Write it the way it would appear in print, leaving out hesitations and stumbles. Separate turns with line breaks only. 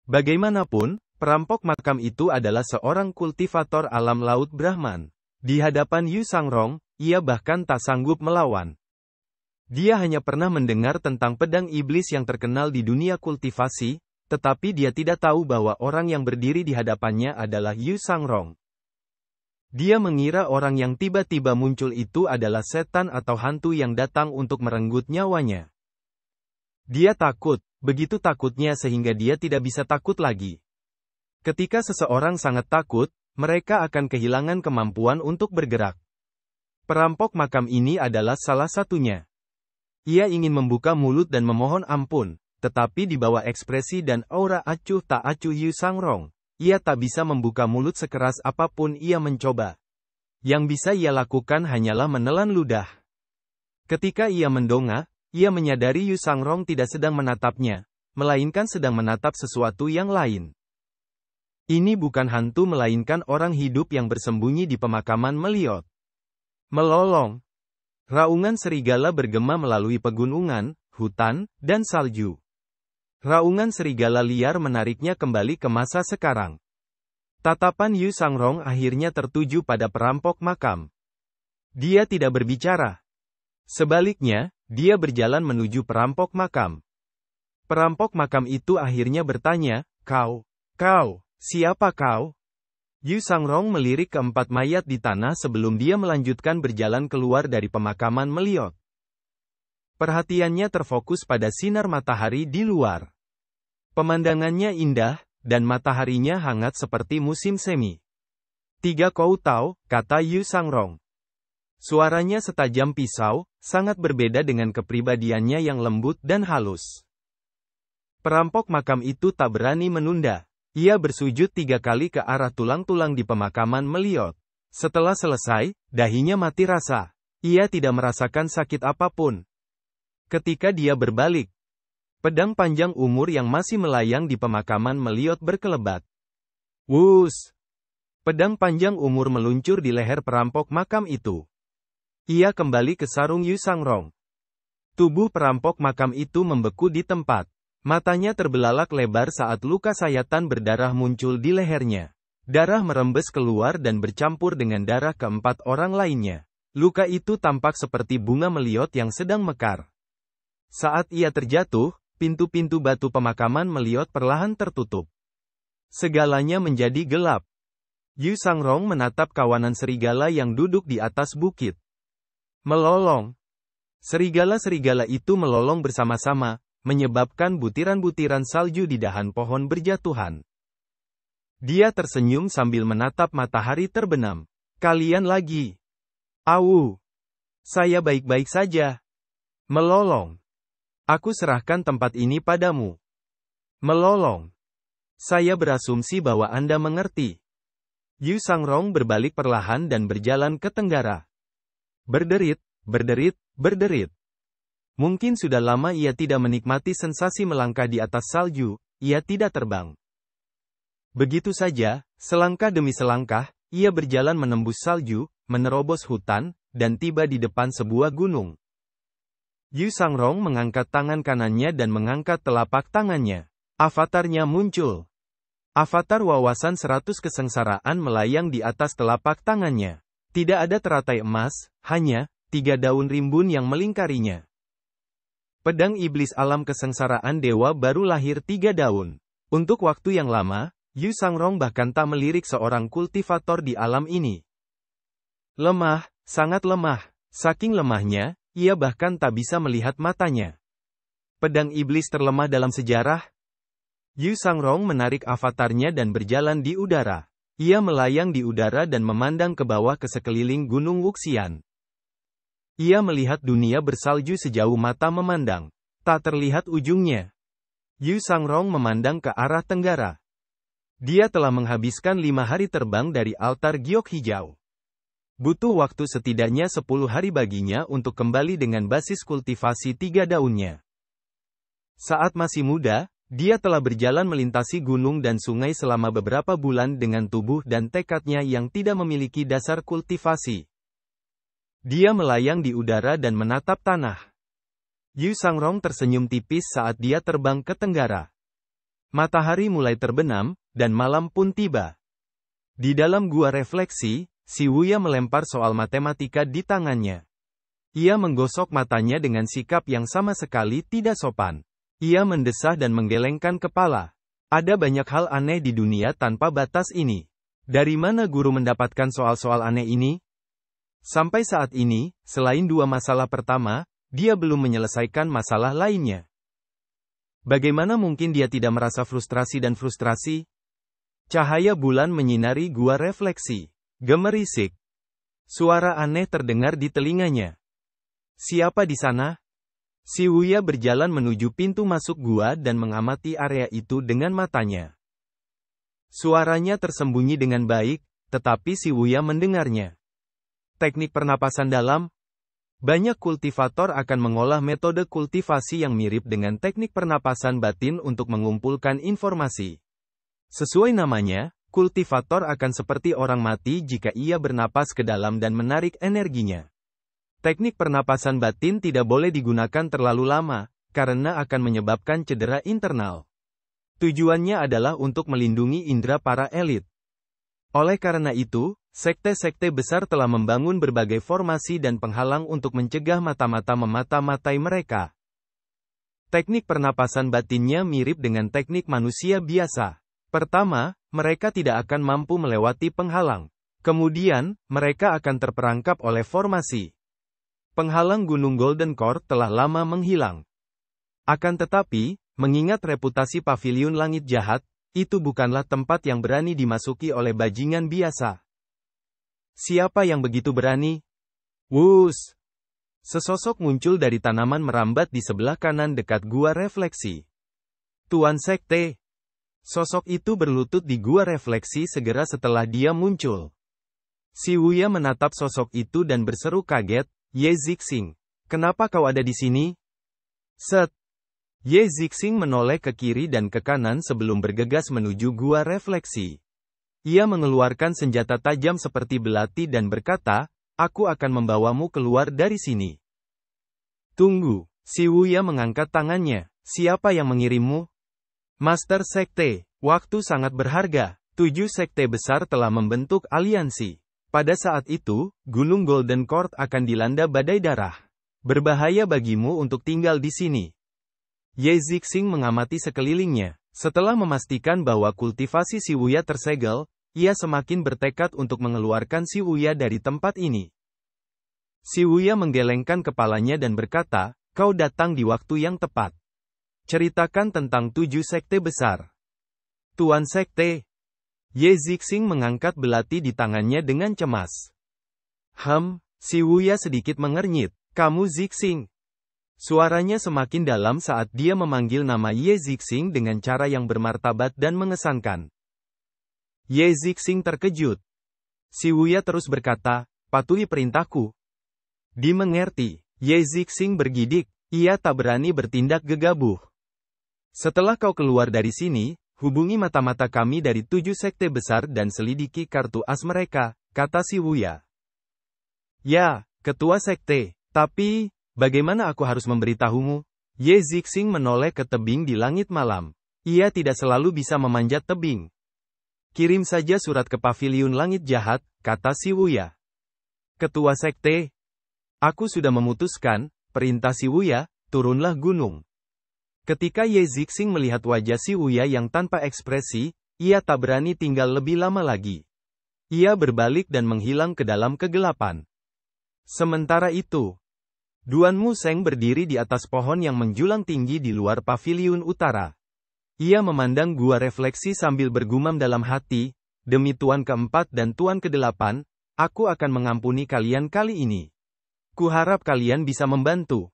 Bagaimanapun, perampok makam itu adalah seorang kultivator alam laut Brahman. Di hadapan Yu Sangrong, ia bahkan tak sanggup melawan. Dia hanya pernah mendengar tentang pedang iblis yang terkenal di dunia kultivasi, tetapi dia tidak tahu bahwa orang yang berdiri di hadapannya adalah Yu Sangrong. Dia mengira orang yang tiba-tiba muncul itu adalah setan atau hantu yang datang untuk merenggut nyawanya. Dia takut, begitu takutnya sehingga dia tidak bisa takut lagi. Ketika seseorang sangat takut, mereka akan kehilangan kemampuan untuk bergerak. Perampok makam ini adalah salah satunya. Ia ingin membuka mulut dan memohon ampun, tetapi di bawah ekspresi dan aura acuh tak acuh Yu Sangrong, ia tak bisa membuka mulut sekeras apapun ia mencoba. Yang bisa ia lakukan hanyalah menelan ludah. Ketika ia mendongak, ia menyadari Yu Sangrong tidak sedang menatapnya, melainkan sedang menatap sesuatu yang lain. Ini bukan hantu melainkan orang hidup yang bersembunyi di pemakaman Meliot. Melolong. Raungan serigala bergema melalui pegunungan, hutan, dan salju. Raungan serigala liar menariknya kembali ke masa sekarang. Tatapan Yu Sangrong akhirnya tertuju pada perampok makam. Dia tidak berbicara. Sebaliknya, dia berjalan menuju perampok makam. Perampok makam itu akhirnya bertanya, Kau, siapa kau? Yu Sangrong melirik keempat mayat di tanah sebelum dia melanjutkan berjalan keluar dari pemakaman Meliot. Perhatiannya terfokus pada sinar matahari di luar. Pemandangannya indah, dan mataharinya hangat seperti musim semi. "Tiga kau tahu," kata Yu Sangrong. Suaranya setajam pisau, sangat berbeda dengan kepribadiannya yang lembut dan halus. Perampok makam itu tak berani menunda. Ia bersujud 3 kali ke arah tulang-tulang di pemakaman Meliot. Setelah selesai, dahinya mati rasa. Ia tidak merasakan sakit apapun. Ketika dia berbalik, pedang panjang umur yang masih melayang di pemakaman Meliot berkelebat. Wus! Pedang panjang umur meluncur di leher perampok makam itu. Ia kembali ke sarung Yu Sangrong. Tubuh perampok makam itu membeku di tempat. Matanya terbelalak lebar saat luka sayatan berdarah muncul di lehernya. Darah merembes keluar dan bercampur dengan darah keempat orang lainnya. Luka itu tampak seperti bunga Meliot yang sedang mekar. Saat ia terjatuh, pintu-pintu batu pemakaman Meliot perlahan tertutup. Segalanya menjadi gelap. Yu Sangrong menatap kawanan serigala yang duduk di atas bukit. Melolong. Serigala-serigala itu melolong bersama-sama, menyebabkan butiran-butiran salju di dahan pohon berjatuhan. Dia tersenyum sambil menatap matahari terbenam. Kalian lagi. Au. Saya baik-baik saja. Melolong. Aku serahkan tempat ini padamu. Melolong. Saya berasumsi bahwa Anda mengerti. Yu Sangrong berbalik perlahan dan berjalan ke tenggara. Berderit, berderit, berderit. Mungkin sudah lama ia tidak menikmati sensasi melangkah di atas salju, ia tidak terbang. Begitu saja, selangkah demi selangkah, ia berjalan menembus salju, menerobos hutan, dan tiba di depan sebuah gunung. Yu Sangrong mengangkat tangan kanannya dan mengangkat telapak tangannya. Avatarnya muncul. Avatar wawasan 100 kesengsaraan melayang di atas telapak tangannya. Tidak ada teratai emas, hanya 3 daun rimbun yang melingkarinya. Pedang iblis alam kesengsaraan dewa baru lahir 3 daun. Untuk waktu yang lama, Yu Sangrong bahkan tak melirik seorang kultivator di alam ini. Lemah, sangat lemah. Saking lemahnya, ia bahkan tak bisa melihat matanya. Pedang iblis terlemah dalam sejarah. Yu Sangrong menarik avatarnya dan berjalan di udara. Ia melayang di udara dan memandang ke bawah ke sekeliling gunung Wuxian. Ia melihat dunia bersalju sejauh mata memandang. Tak terlihat ujungnya. Yu Sangrong memandang ke arah tenggara. Dia telah menghabiskan 5 hari terbang dari altar giok hijau. Butuh waktu setidaknya 10 hari baginya untuk kembali dengan basis kultivasi 3 daunnya. Saat masih muda, dia telah berjalan melintasi gunung dan sungai selama beberapa bulan dengan tubuh dan tekadnya yang tidak memiliki dasar kultivasi. Dia melayang di udara dan menatap tanah. Yu Sangrong tersenyum tipis saat dia terbang ke tenggara. Matahari mulai terbenam, dan malam pun tiba. Di dalam gua refleksi, si Wuya melempar soal matematika di tangannya. Ia menggosok matanya dengan sikap yang sama sekali tidak sopan. Ia mendesah dan menggelengkan kepala. Ada banyak hal aneh di dunia tanpa batas ini. Dari mana guru mendapatkan soal-soal aneh ini? Sampai saat ini, selain dua masalah pertama, dia belum menyelesaikan masalah lainnya. Bagaimana mungkin dia tidak merasa frustrasi dan frustrasi? Cahaya bulan menyinari gua refleksi. Gemerisik. Suara aneh terdengar di telinganya. Siapa di sana? Si Wuya berjalan menuju pintu masuk gua dan mengamati area itu dengan matanya. Suaranya tersembunyi dengan baik, tetapi si Wuya mendengarnya. Teknik pernapasan dalam. Banyak kultivator akan mengolah metode kultivasi yang mirip dengan teknik pernapasan batin untuk mengumpulkan informasi. Sesuai namanya, kultivator akan seperti orang mati jika ia bernapas ke dalam dan menarik energinya. Teknik pernapasan batin tidak boleh digunakan terlalu lama, karena akan menyebabkan cedera internal. Tujuannya adalah untuk melindungi indera para elit. Oleh karena itu, sekte-sekte besar telah membangun berbagai formasi dan penghalang untuk mencegah mata-mata memata-matai mereka. Teknik pernapasan batinnya mirip dengan teknik manusia biasa. Pertama, mereka tidak akan mampu melewati penghalang. Kemudian, mereka akan terperangkap oleh formasi. Penghalang Gunung Golden Court telah lama menghilang. Akan tetapi, mengingat reputasi Paviliun Langit Jahat, itu bukanlah tempat yang berani dimasuki oleh bajingan biasa. Siapa yang begitu berani? Wus! Sesosok muncul dari tanaman merambat di sebelah kanan dekat gua refleksi. Tuan Sekte. Sosok itu berlutut di gua refleksi segera setelah dia muncul. Si Wuya menatap sosok itu dan berseru kaget, Ye Zixing, kenapa kau ada di sini? Set. Ye Zixing menoleh ke kiri dan ke kanan sebelum bergegas menuju gua refleksi. Ia mengeluarkan senjata tajam seperti belati dan berkata, aku akan membawamu keluar dari sini. Tunggu, si Wuya mengangkat tangannya, siapa yang mengirimmu? Master Sekte, waktu sangat berharga, 7 sekte besar telah membentuk aliansi. Pada saat itu, Gunung Golden Court akan dilanda badai darah. Berbahaya bagimu untuk tinggal di sini. Ye Zixing mengamati sekelilingnya. Setelah memastikan bahwa kultivasi si Wuya tersegel, ia semakin bertekad untuk mengeluarkan si Wuya dari tempat ini. Si Wuya menggelengkan kepalanya dan berkata, kau datang di waktu yang tepat. Ceritakan tentang 7 sekte besar. Tuan Sekte. Ye Zixing mengangkat belati di tangannya dengan cemas. Si Wuya sedikit mengernyit. Kamu Zixing. Suaranya semakin dalam saat dia memanggil nama Ye Zixing dengan cara yang bermartabat dan mengesankan. Ye Zixing terkejut. Si Wuya terus berkata, patuhi perintahku. Dimengerti. Ye Zixing bergidik, ia tak berani bertindak gegabah. Setelah kau keluar dari sini, hubungi mata-mata kami dari 7 sekte besar dan selidiki kartu as mereka, kata si Wuya. Ya, ketua sekte, tapi, bagaimana aku harus memberitahumu? Ye Zixing menoleh ke tebing di langit malam. Ia tidak selalu bisa memanjat tebing. Kirim saja surat ke Paviliun Langit Jahat, kata si Wuya. Ketua sekte. Aku sudah memutuskan, perintah si Wuya, turunlah gunung. Ketika Ye Zixing melihat wajah si Wuya yang tanpa ekspresi, ia tak berani tinggal lebih lama lagi. Ia berbalik dan menghilang ke dalam kegelapan. Sementara itu, Duan Museng berdiri di atas pohon yang menjulang tinggi di luar paviliun utara. Ia memandang gua refleksi sambil bergumam dalam hati, demi Tuan keempat dan Tuan kedelapan, aku akan mengampuni kalian kali ini. Kuharap kalian bisa membantu.